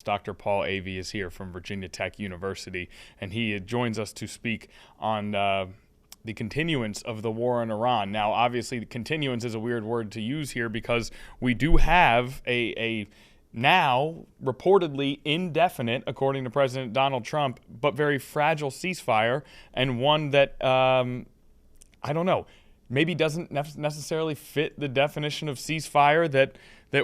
Dr. Paul Avey is here from Virginia Tech University, and he joins us to speak on the continuance of the war in Iran. Now, obviously, the continuance is a weird word to use here because we do have a now reportedly indefinite, according to President Donald Trump, but very fragile ceasefire, and one that, I don't know, maybe doesn't necessarily fit the definition of ceasefire that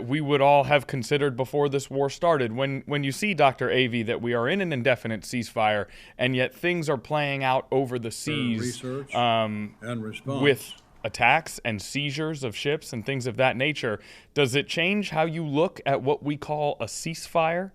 we would all have considered before this war started. When you see, Dr. Avey, that we are in an indefinite ceasefire, and yet things are playing out over the seas and response with attacks and seizures of ships and things of that nature, does it change how you look at what we call a ceasefire?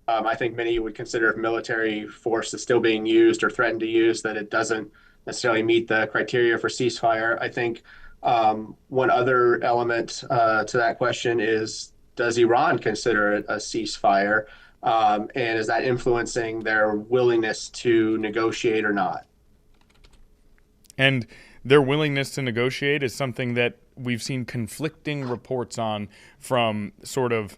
I think many would consider if military force is still being used or threatened to use, that it doesn't necessarily meet the criteria for ceasefire. I think one other element to that question is, does Iran consider it a ceasefire? And is that influencing their willingness to negotiate or not? And their willingness to negotiate is something that we've seen conflicting reports on, from sort of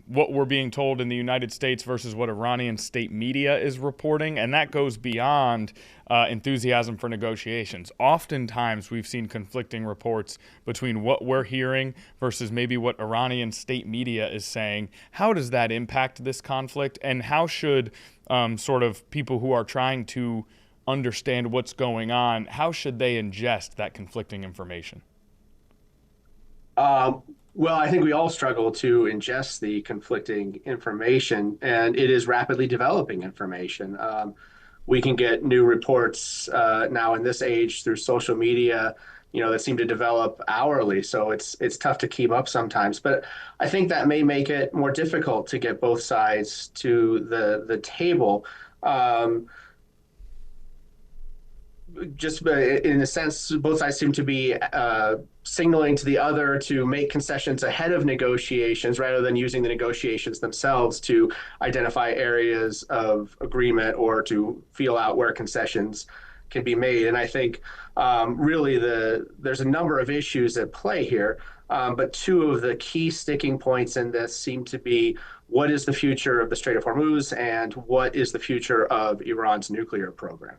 what we're being told in the United States versus what Iranian state media is reporting, and that goes beyond enthusiasm for negotiations. Oftentimes, we've seen conflicting reports between what we're hearing versus maybe what Iranian state media is saying. How does that impact this conflict, and how should sort of people who are trying to understand what's going on, how should they ingest that conflicting information? Well, I think we all struggle to ingest the conflicting information, and it is rapidly developing information. We can get new reports now in this age through social media, that seem to develop hourly. So it's tough to keep up sometimes. But I think that may make it more difficult to get both sides to the table. Just in a sense, both sides seem to be signaling to the other to make concessions ahead of negotiations rather than using the negotiations themselves to identify areas of agreement or to feel out where concessions can be made. And I think really there's a number of issues at play here, but two of the key sticking points in this seem to be, what is the future of the Strait of Hormuz and what is the future of Iran's nuclear program?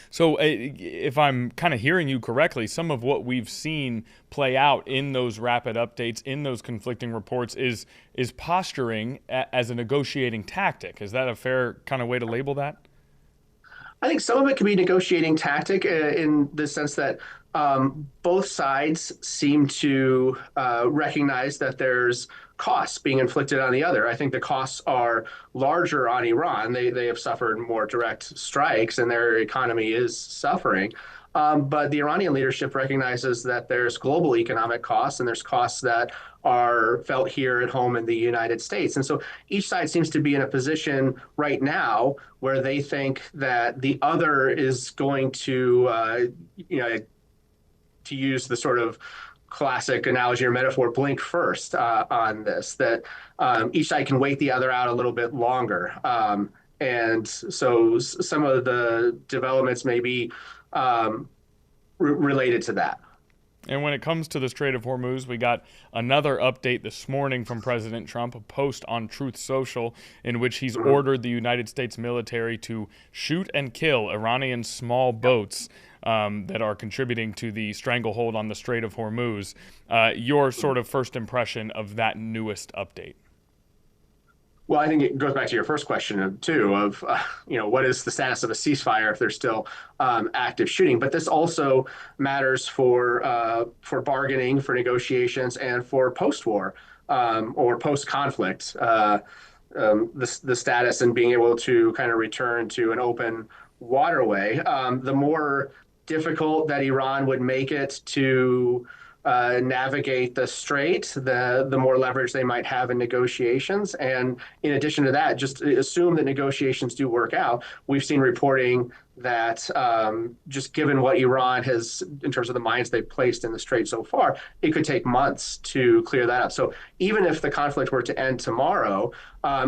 So if I'm kind of hearing you correctly, some of what we've seen play out in those rapid updates, in those conflicting reports, is posturing as a negotiating tactic. Is that a fair kind of way to label that? I think some of it can be negotiating tactic in the sense that both sides seem to recognize that there's costs being inflicted on the other. I think the costs are larger on Iran. They have suffered more direct strikes and their economy is suffering. But the Iranian leadership recognizes that there's global economic costs and there's costs that are felt here at home in the United States. And so each side seems to be in a position right now where they think that the other is going to, to use the sort of classic analogy or metaphor, blink first on this, that each side can wait the other out a little bit longer. And so some of the developments may be related to that. And when it comes to the Strait of Hormuz, we got another update this morning from President Trump, a post on Truth Social, in which he's ordered the United States military to shoot and kill Iranian small boats that are contributing to the stranglehold on the Strait of Hormuz. Your sort of first impression of that newest update? Well, I think it goes back to your first question too, of what is the status of a ceasefire if there's still active shooting? But this also matters for bargaining, for negotiations, and for post-war or post-conflict. The status and being able to kind of return to an open waterway. The more difficult that Iran would make it to navigate the strait, the more leverage they might have in negotiations. And in addition to that, just assume that negotiations do work out. We've seen reporting that just given what Iran has, in terms of the mines they've placed in the Strait so far, it could take months to clear that up. So even if the conflict were to end tomorrow,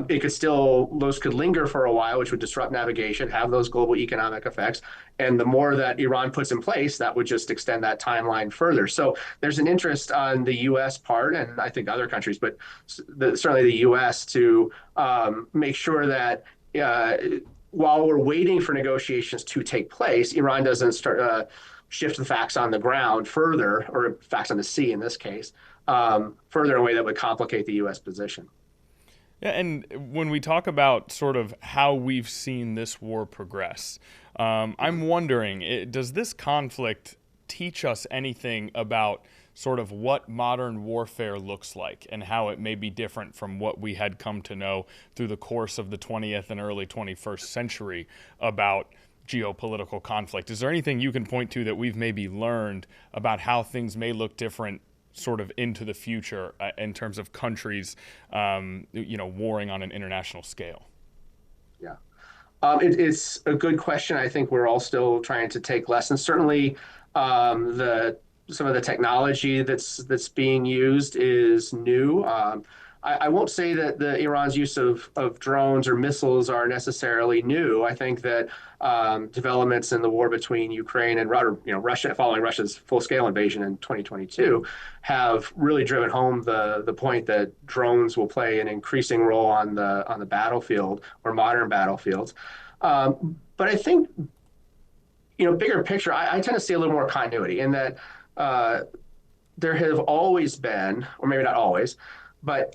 it could still, those could linger for a while, which would disrupt navigation, have those global economic effects. And the more that Iran puts in place, that would just extend that timeline further. So there's an interest on the U.S. part, and I think other countries, but certainly the U.S. to make sure that while we're waiting for negotiations to take place, Iran doesn't start shift the facts on the ground further, or facts on the sea in this case, further in a way that would complicate the U.S. position. Yeah, and when we talk about sort of how we've seen this war progress, I'm wondering, does this conflict teach us anything about sort of what modern warfare looks like and how it may be different from what we had come to know through the course of the 20th and early 21st century about geopolitical conflict? Is there anything you can point to that we've maybe learned about how things may look different sort of into the future in terms of countries, warring on an international scale? Yeah. It's a good question. I think we're all still trying to take lessons. Certainly, some of the technology that's being used is new. I won't say that Iran's use of drones or missiles are necessarily new. I think that developments in the war between Ukraine and Russia, following Russia's full-scale invasion in 2022, have really driven home the point that drones will play an increasing role on the battlefield, or modern battlefields. But I think, bigger picture, I tend to see a little more continuity in that there have always been, or maybe not always, but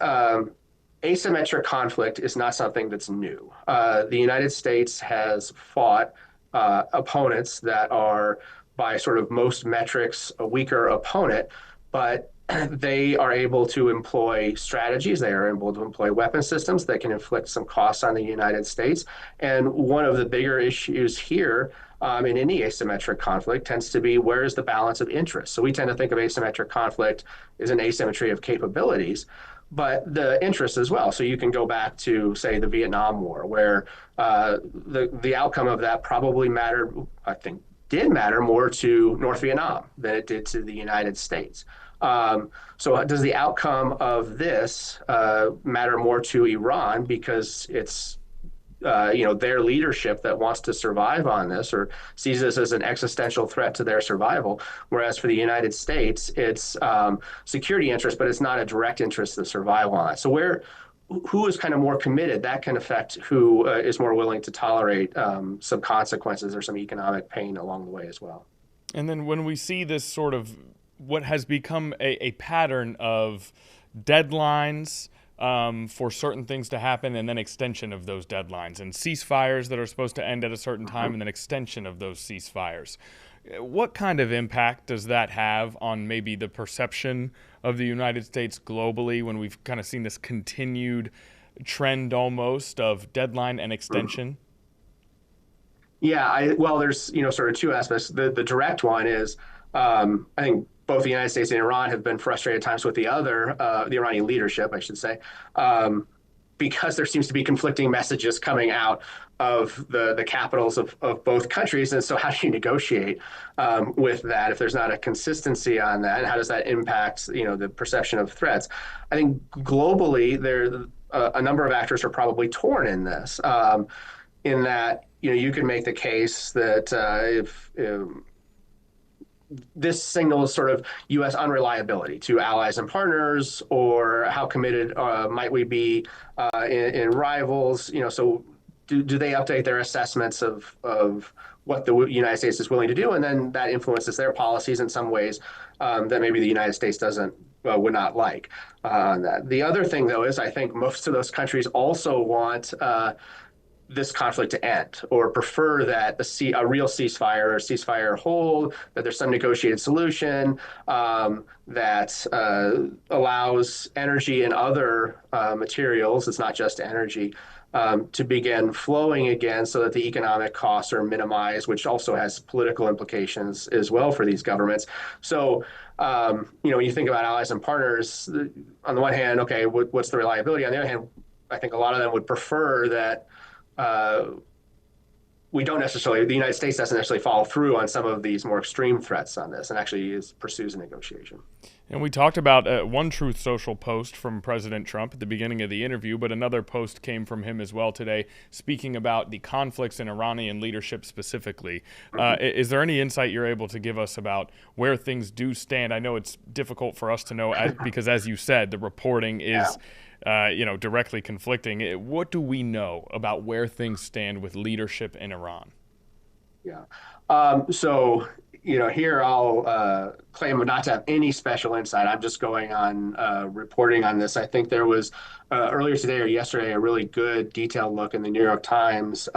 asymmetric conflict is not something that's new. The United States has fought opponents that are, by sort of most metrics, a weaker opponent, but they are able to employ strategies. They are able to employ weapon systems that can inflict some costs on the United States. And one of the bigger issues here in any asymmetric conflict tends to be, where is the balance of interest? So we tend to think of asymmetric conflict as an asymmetry of capabilities, but the interest as well. So you can go back to, say, the Vietnam War, where the outcome of that probably mattered, I think, did matter more to North Vietnam than it did to the United States. So does the outcome of this matter more to Iran because it's their leadership that wants to survive on this, or sees this as an existential threat to their survival? Whereas for the United States, it's security interest, but it's not a direct interest of survival on it. So who is kind of more committed, that can affect who is more willing to tolerate some consequences or some economic pain along the way as well. And then when we see this sort of what has become a pattern of deadlines for certain things to happen, and then extension of those deadlines, and ceasefires that are supposed to end at a certain time, and then extension of those ceasefires. What kind of impact does that have on maybe the perception of the United States globally, when we've kind of seen this continued trend almost of deadline and extension? Yeah, well, there's sort of two aspects. The direct one is, I think both the United States and Iran have been frustrated at times with the Iranian leadership, I should say, because there seems to be conflicting messages coming out of the capitals of both countries. And so how do you negotiate with that if there's not a consistency on that? And how does that impact, the perception of threats? I think globally, a number of actors are probably torn in this, in that, you could make the case that if this signals sort of U.S. unreliability to allies and partners, or how committed might we be in rivals? So do they update their assessments of what the United States is willing to do, and then that influences their policies in some ways that maybe the United States would not like. The other thing, though, is I think most of those countries also want this conflict to end, or prefer that a real ceasefire or ceasefire hold, that there's some negotiated solution that allows energy and other materials, it's not just energy, to begin flowing again, so that the economic costs are minimized, which also has political implications as well for these governments. So, when you think about allies and partners, on the one hand, okay, what's the reliability? On the other hand, I think a lot of them would prefer that we don't necessarily, the United States doesn't necessarily follow through on some of these more extreme threats on this, and actually pursues a negotiation. And we talked about one Truth Social post from President Trump at the beginning of the interview, but another post came from him as well today, speaking about the conflicts in Iranian leadership specifically. Is there any insight you're able to give us about where things do stand? I know it's difficult for us to know because, as you said, the reporting is directly conflicting. What do we know about where things stand with leadership in Iran? Yeah. So, here I'll claim not to have any special insight. I'm just going on reporting on this. I think there was earlier today or yesterday a really good detailed look in the New York Times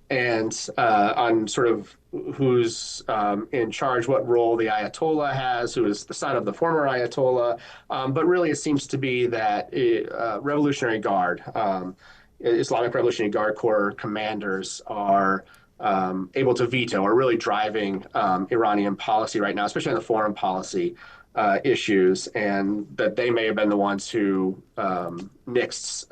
and on sort of who's in charge, what role the Ayatollah has, who is the son of the former Ayatollah. But really, it seems to be that Revolutionary Guard, Islamic Revolutionary Guard Corps commanders are able to veto or really driving Iranian policy right now, especially on the foreign policy issues, and that they may have been the ones who nixed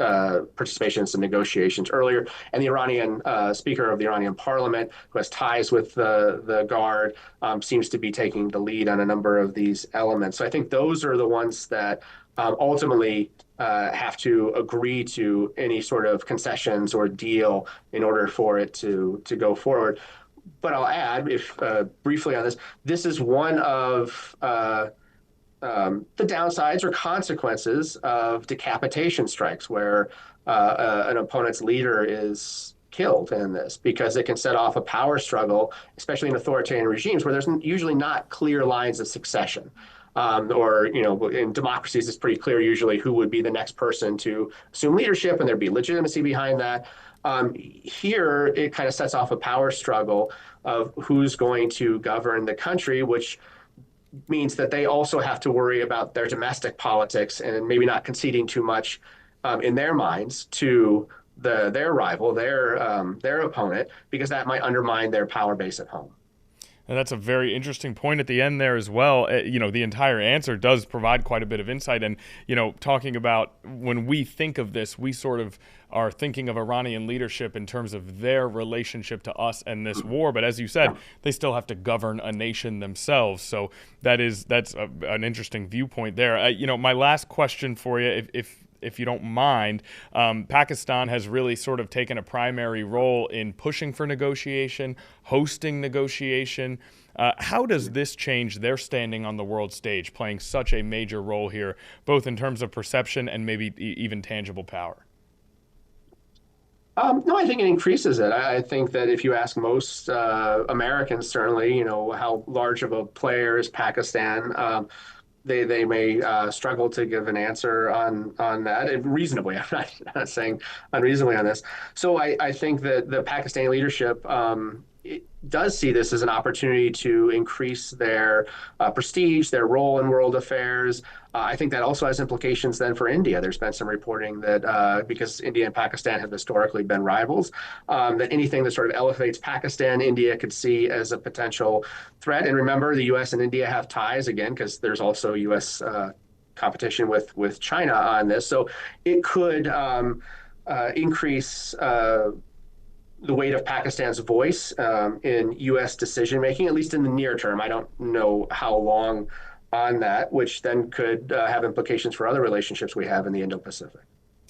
participation in some negotiations earlier. And the Iranian Speaker of the Iranian Parliament, who has ties with the Guard, seems to be taking the lead on a number of these elements. So I think those are the ones that ultimately have to agree to any sort of concessions or deal in order for it to go forward. But I'll add, if briefly on this, this is one of the downsides or consequences of decapitation strikes, where an opponent's leader is killed in this, because it can set off a power struggle, especially in authoritarian regimes where there's usually not clear lines of succession. Or, in democracies, it's pretty clear usually who would be the next person to assume leadership, and there'd be legitimacy behind that. Here, it kind of sets off a power struggle of who's going to govern the country, which means that they also have to worry about their domestic politics and maybe not conceding too much in their minds to their rival, their opponent, because that might undermine their power base at home. And that's a very interesting point at the end there as well. The entire answer does provide quite a bit of insight. And, talking about when we think of this, we sort of are thinking of Iranian leadership in terms of their relationship to us and this war. But as you said, they still have to govern a nation themselves. So that's an interesting viewpoint there. My last question for you, if you don't mind, Pakistan has really sort of taken a primary role in pushing for negotiation, hosting negotiation. How does this change their standing on the world stage, playing such a major role here, both in terms of perception and maybe even tangible power? No, I think it increases it. I think that if you ask most Americans, certainly, how large of a player is Pakistan, they may struggle to give an answer on that, and reasonably. I'm not saying unreasonably on this. So I think that the Pakistani leadership it does see this as an opportunity to increase their prestige, their role in world affairs. I think that also has implications then for India. There's been some reporting that because India and Pakistan have historically been rivals, that anything that sort of elevates Pakistan, India could see as a potential threat. And remember, the U.S. and India have ties, again, because there's also U.S. competition with China on this. So it could increase the weight of Pakistan's voice in U.S. decision-making, at least in the near term. I don't know how long on that, which then could have implications for other relationships we have in the Indo-Pacific.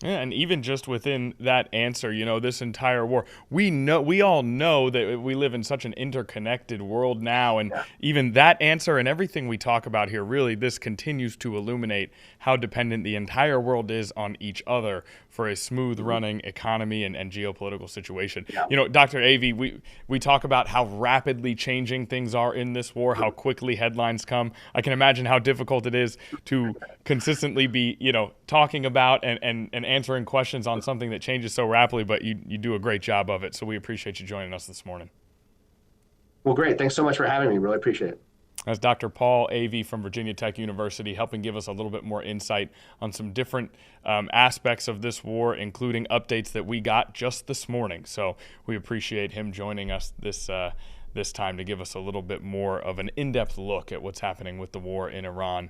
Yeah, and even just within that answer, this entire war, we all know that we live in such an interconnected world now, and even that answer and everything we talk about here, really, this continues to illuminate how dependent the entire world is on each other for a smooth running economy and geopolitical situation. Yeah. Dr. Avey, we talk about how rapidly changing things are in this war, how quickly headlines come. I can imagine how difficult it is to consistently be, talking about and answering questions on something that changes so rapidly, but you do a great job of it. So we appreciate you joining us this morning. Well, great. Thanks so much for having me. Really appreciate it. That's Dr. Paul Avey from Virginia Tech University, helping give us a little bit more insight on some different aspects of this war, including updates that we got just this morning. So we appreciate him joining us this time to give us a little bit more of an in-depth look at what's happening with the war in Iran.